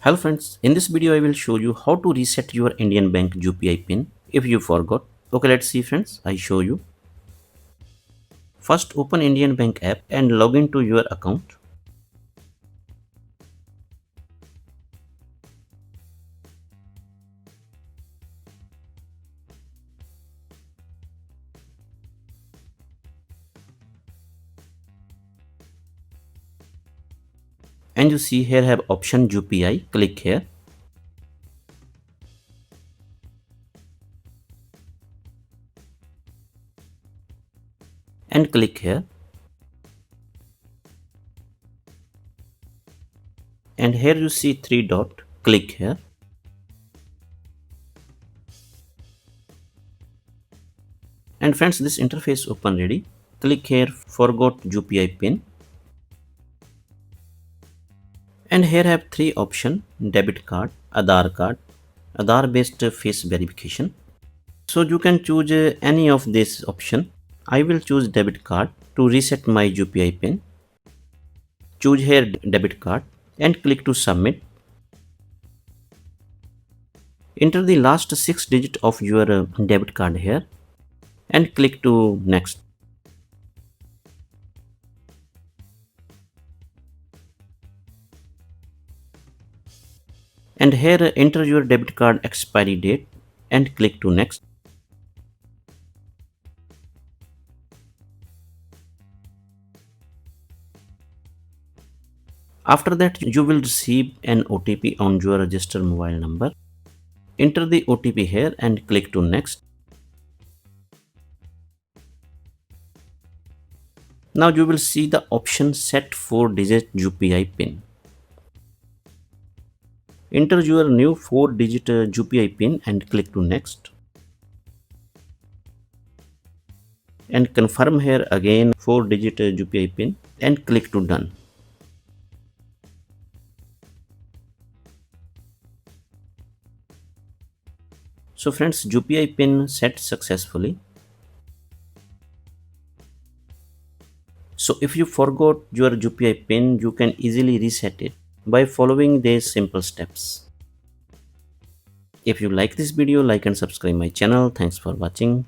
Hello friends, in this video I will show you how to reset your Indian Bank UPI PIN if you forgot. Okay, let's see friends, I show you. First open Indian Bank app and log into your account. And you see here have option UPI, click here. And click here. And here you see three dot, click here. And friends, this interface open ready. Click here, forgot UPI PIN. And here have three option, debit card, Aadhaar based face verification. So you can choose any of this option. I will choose debit card to reset my UPI PIN. Choose here debit card and click to submit. Enter the last 6 digits of your debit card here and click to next. And here enter your debit card expiry date and click to next. After that you will receive an OTP on your registered mobile number. Enter the OTP here and click to next. Now you will see the option set 4-digit UPI PIN. Enter your new 4-digit UPI PIN and click to next. And confirm here again 4-digit UPI PIN and click to done. So friends, UPI PIN set successfully. So if you forgot your UPI PIN, you can easily reset it by following these simple steps. If you like this video, like and subscribe my channel. Thanks for watching.